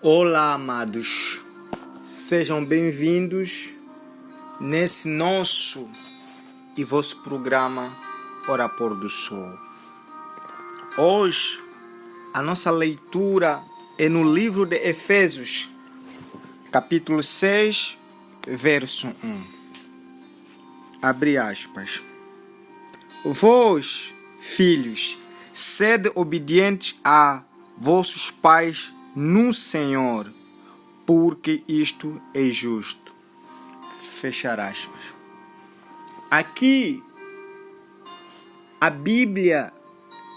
Olá, amados, sejam bem-vindos nesse nosso e vosso programa Ora Pôr do Sol. Hoje, a nossa leitura é no livro de Efésios, capítulo 6, verso 1. Abre aspas. Vós, filhos, sede obedientes a vossos pais no Senhor, porque isto é justo. Fechar aspas. Aqui, a Bíblia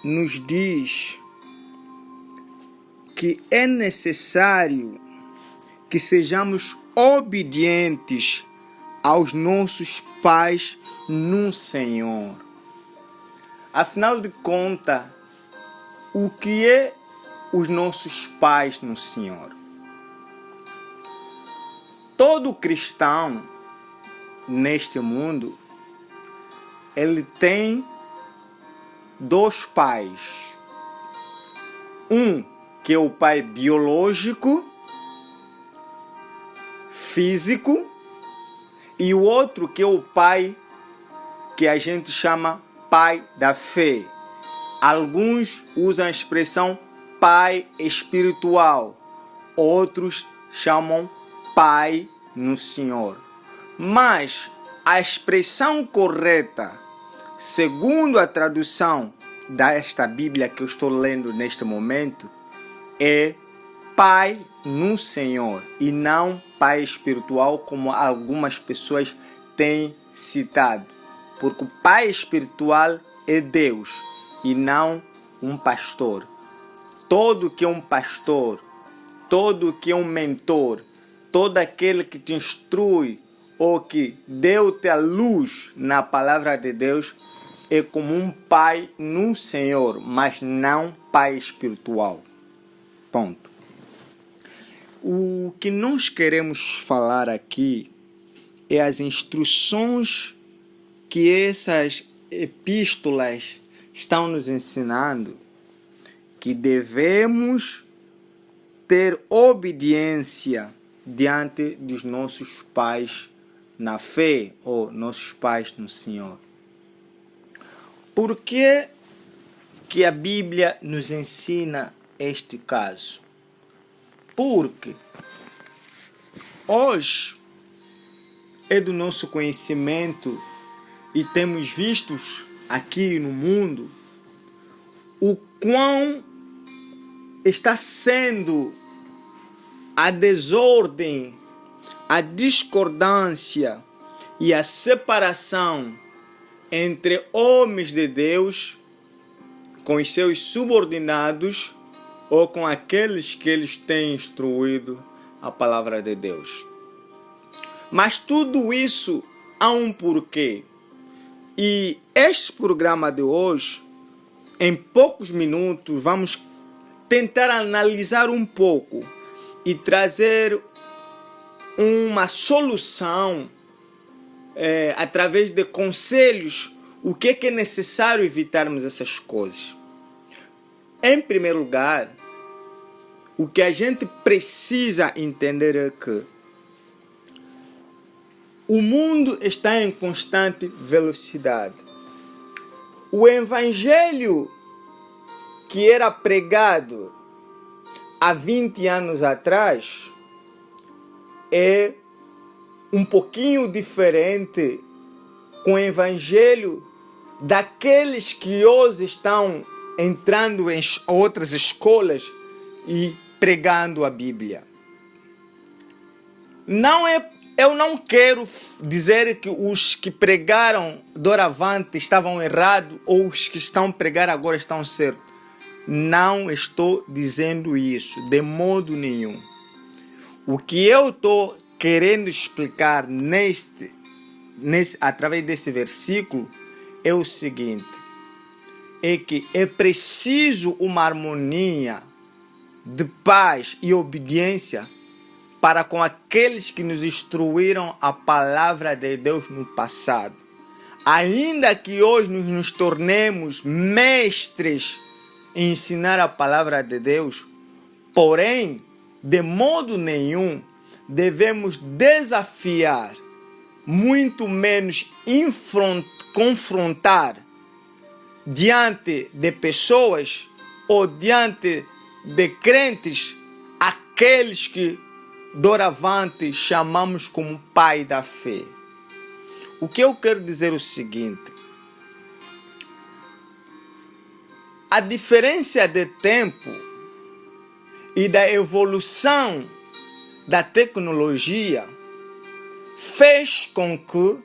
nos diz que é necessário que sejamos obedientes aos nossos pais no Senhor. Afinal de contas, o que é os nossos pais no Senhor? Todo cristão neste mundo, ele tem dois pais. Um que é o pai biológico, físico, e o outro que é o pai que a gente chama pai da fé. Alguns usam a expressão pai espiritual, outros chamam pai no Senhor. Mas a expressão correta, segundo a tradução desta Bíblia que eu estou lendo neste momento, é pai no Senhor e não pai espiritual, como algumas pessoas têm citado. Porque o pai espiritual é Deus e não um pastor. Todo que é um pastor, todo que é um mentor, todo aquele que te instrui ou que deu-te a luz na palavra de Deus é como um pai no Senhor, mas não pai espiritual. Ponto. O que nós queremos falar aqui é as instruções que essas epístolas estão nos ensinando, que devemos ter obediência diante dos nossos pais na fé ou nossos pais no Senhor. Por que a Bíblia nos ensina este caso? Porque hoje é do nosso conhecimento e temos visto aqui no mundo o quão está sendo a desordem, a discordância e a separação entre homens de Deus com os seus subordinados ou com aqueles que eles têm instruído a palavra de Deus. Mas tudo isso há um porquê. E este programa de hoje, em poucos minutos, vamos tentar analisar um pouco e trazer uma solução através de conselhos, o que é necessário evitarmos essas coisas. Em primeiro lugar, o que a gente precisa entender é que o mundo está em constante velocidade. O evangelho que era pregado há 20 anos atrás é um pouquinho diferente com o evangelho daqueles que hoje estão entrando em outras escolas e pregando a Bíblia. Eu não quero dizer que os que pregaram doravante estavam errados ou os que estão pregando agora estão certos. Não estou dizendo isso de modo nenhum. O que eu estou querendo explicar através desse versículo é o seguinte: é que é preciso uma harmonia de paz e obediência para com aqueles que nos instruíram a palavra de Deus no passado. Ainda que hoje nos tornemos mestres em ensinar a palavra de Deus, porém, de modo nenhum devemos desafiar, muito menos confrontar diante de pessoas ou diante de crentes aqueles que doravante chamamos como pai da fé. O que eu quero dizer é o seguinte: a diferença de tempo e da evolução da tecnologia fez com que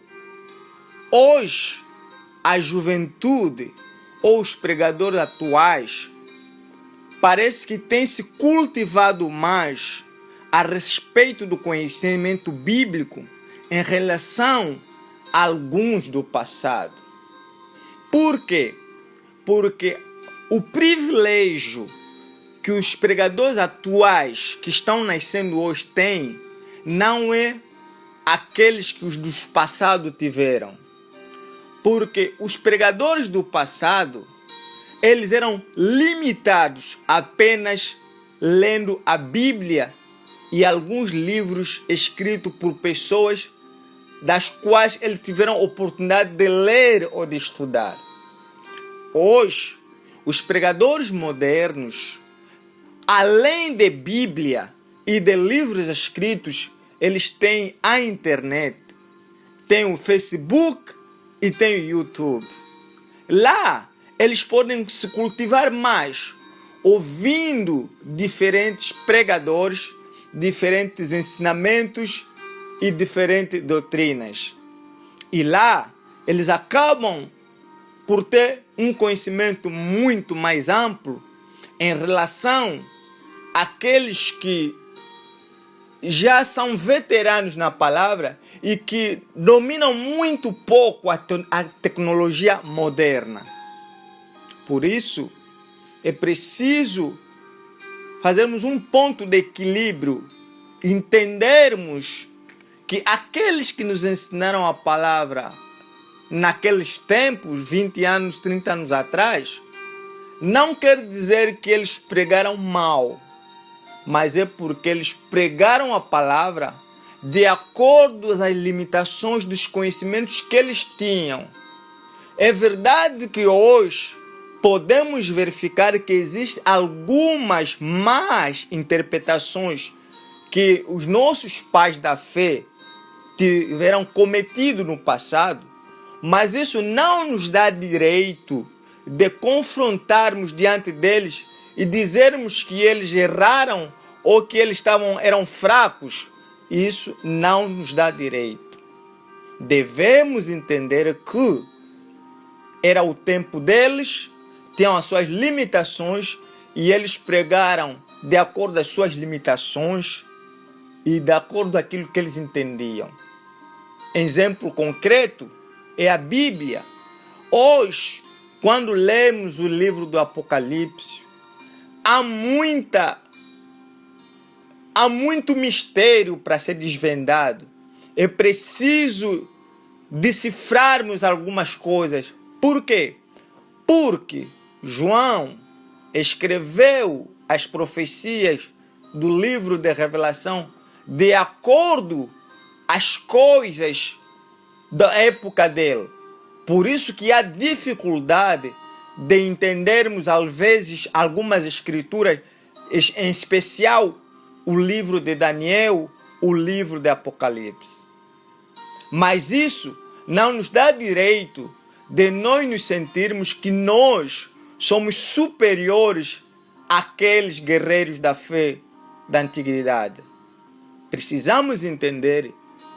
hoje a juventude ou os pregadores atuais parece que têm se cultivado mais a respeito do conhecimento bíblico em relação a alguns do passado. Por quê? Porque o privilégio que os pregadores atuais que estão nascendo hoje têm não é aqueles que os dos passados tiveram. Porque os pregadores do passado, eles eram limitados apenas lendo a Bíblia e alguns livros escritos por pessoas das quais eles tiveram oportunidade de ler ou de estudar. Hoje, os pregadores modernos, além de Bíblia e de livros escritos, eles têm a internet, têm o Facebook e têm o YouTube. Lá, eles podem se cultivar mais, ouvindo diferentes pregadores, diferentes ensinamentos e diferentes doutrinas. E lá, eles acabam por ter um conhecimento muito mais amplo em relação àqueles que já são veteranos na palavra e que dominam muito pouco a tecnologia moderna. Por isso, é preciso fazermos um ponto de equilíbrio, entendermos que aqueles que nos ensinaram a palavra naqueles tempos, 20 anos, 30 anos atrás, não quer dizer que eles pregaram mal, mas é porque eles pregaram a palavra de acordo às limitações dos conhecimentos que eles tinham. É verdade que hoje podemos verificar que existem algumas más interpretações que os nossos pais da fé tiveram cometido no passado, mas isso não nos dá direito de confrontarmos diante deles e dizermos que eles erraram ou que eles eram fracos. Isso não nos dá direito. Devemos entender que era o tempo deles, tinham as suas limitações e eles pregaram de acordo às suas limitações e de acordo com aquilo que eles entendiam. Exemplo concreto é a Bíblia. Hoje, quando lemos o livro do Apocalipse, há muito mistério para ser desvendado. É preciso decifrarmos algumas coisas. Por quê? Porque João escreveu as profecias do livro de Revelação de acordo às coisas da época dele. Por isso que há dificuldade de entendermos, às vezes, algumas escrituras, em especial o livro de Daniel, o livro de Apocalipse. Mas isso não nos dá direito de nós nos sentirmos que nós somos superiores àqueles guerreiros da fé da antiguidade. Precisamos entender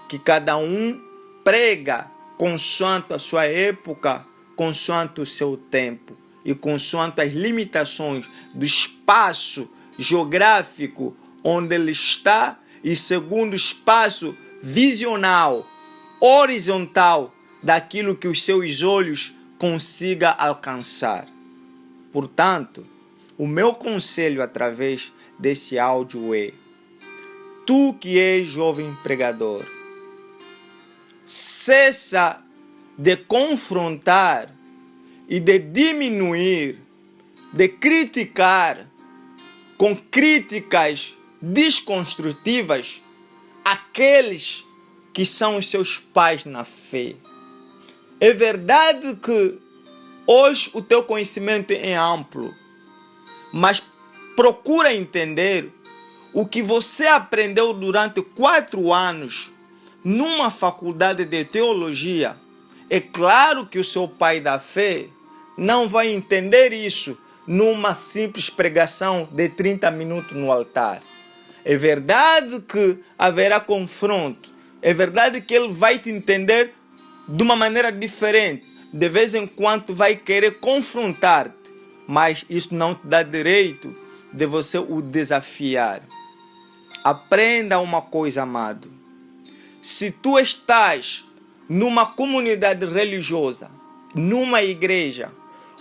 que cada um prega consoante a sua época, consoante o seu tempo e consoante as limitações do espaço geográfico onde ele está e segundo o espaço visional, horizontal daquilo que os seus olhos consigam alcançar. Portanto, o meu conselho através desse áudio é: tu que és jovem pregador, cessa de confrontar e de diminuir, de criticar com críticas desconstrutivas aqueles que são os seus pais na fé. É verdade que hoje o teu conhecimento é amplo, mas procura entender o que você aprendeu durante 4 anos numa faculdade de teologia. É claro que o seu pai da fé não vai entender isso numa simples pregação de 30 minutos no altar. É verdade que haverá confronto. É verdade que ele vai te entender de uma maneira diferente. De vez em quando vai querer confrontar-te, mas isso não te dá direito de você o desafiar. Aprenda uma coisa, amado. Se tu estás numa comunidade religiosa, numa igreja,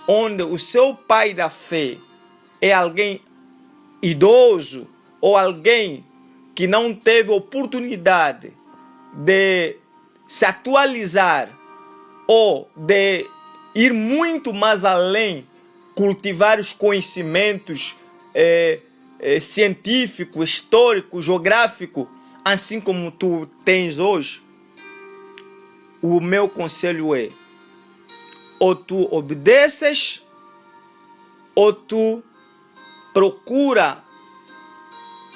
onde o seu pai da fé é alguém idoso ou alguém que não teve oportunidade de se atualizar ou de ir muito mais além, cultivar os conhecimentos científico, histórico, geográfico, assim como tu tens hoje, o meu conselho é: ou tu obedeces, ou tu procura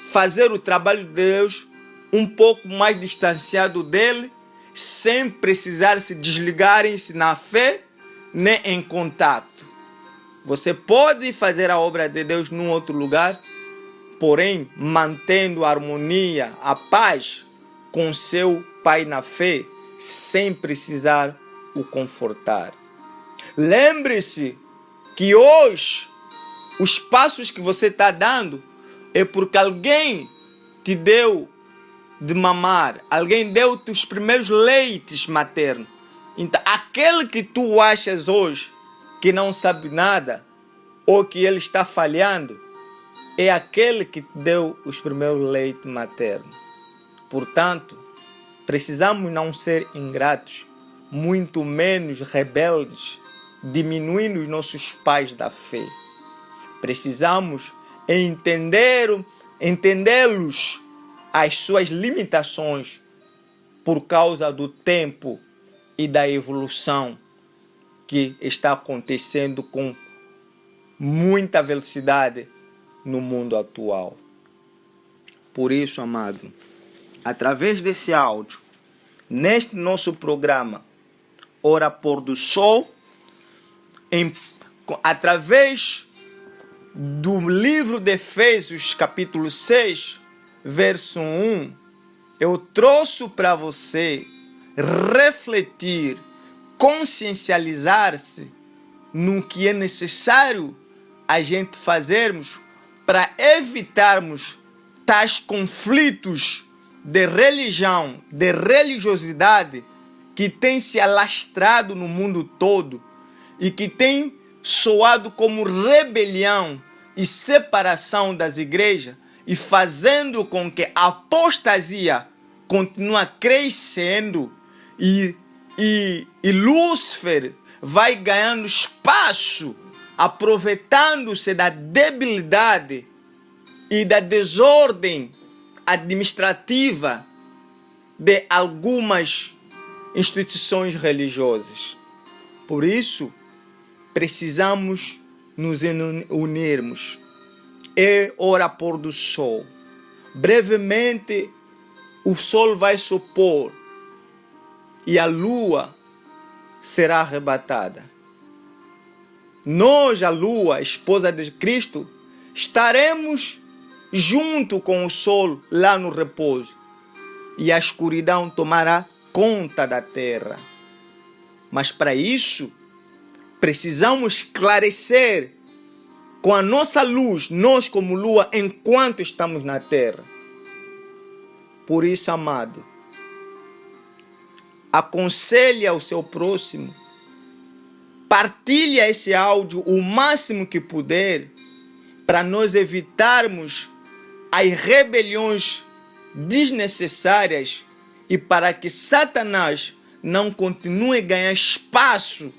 fazer o trabalho de Deus um pouco mais distanciado dele, sem precisar se desligarem-se na fé nem em contato. Você pode fazer a obra de Deus num outro lugar, porém mantendo a harmonia, a paz com seu pai na fé, sem precisar o confortar. Lembre-se que hoje os passos que você está dando é porque alguém te deu de mamar, alguém deu-te os primeiros leites maternos. Então, aquele que tu achas hoje que não sabe nada ou que ele está falhando, é aquele que te deu os primeiros leites maternos. Portanto, precisamos não ser ingratos, muito menos rebeldes, diminuindo os nossos pais da fé. Precisamos entendê-los as suas limitações por causa do tempo e da evolução que está acontecendo com muita velocidade no mundo atual. Por isso, amado, através desse áudio, neste nosso programa Hora Pôr do Sol, através do livro de Efésios, capítulo 6, verso 1, eu trouxe para você refletir, consciencializar-se no que é necessário a gente fazermos para evitarmos tais conflitos de religião, de religiosidade que tem se alastrado no mundo todo e que tem soado como rebelião e separação das igrejas e fazendo com que a apostasia continue crescendo e Lúcifer vai ganhando espaço, aproveitando-se da debilidade e da desordem administrativa de algumas instituições religiosas. Por isso, precisamos nos unirmos. É hora pôr do sol. Brevemente, o sol vai se opor e a lua será arrebatada. Nós, a lua, esposa de Cristo, estaremos junto com o sol lá no repouso e a escuridão tomará conta da terra. Mas para isso, precisamos esclarecer com a nossa luz, nós como lua, enquanto estamos na terra. Por isso, amado, aconselhe ao seu próximo, partilhe esse áudio o máximo que puder, para nós evitarmos as rebeliões desnecessárias e para que Satanás não continue a ganhar espaço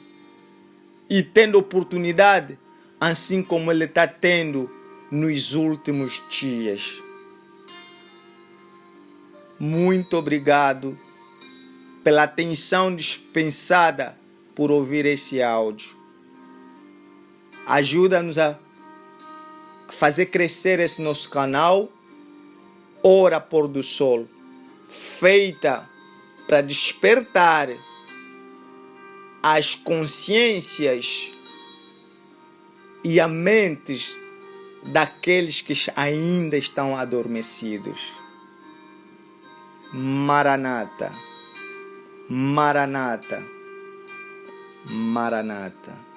e tendo oportunidade, assim como ele está tendo nos últimos dias. muito obrigado pela atenção dispensada por ouvir esse áudio. Ajuda-nos a fazer crescer esse nosso canal, Hora Pôr do Sol, feita para despertar as consciências e as mentes daqueles que ainda estão adormecidos. Maranata, Maranata, Maranata.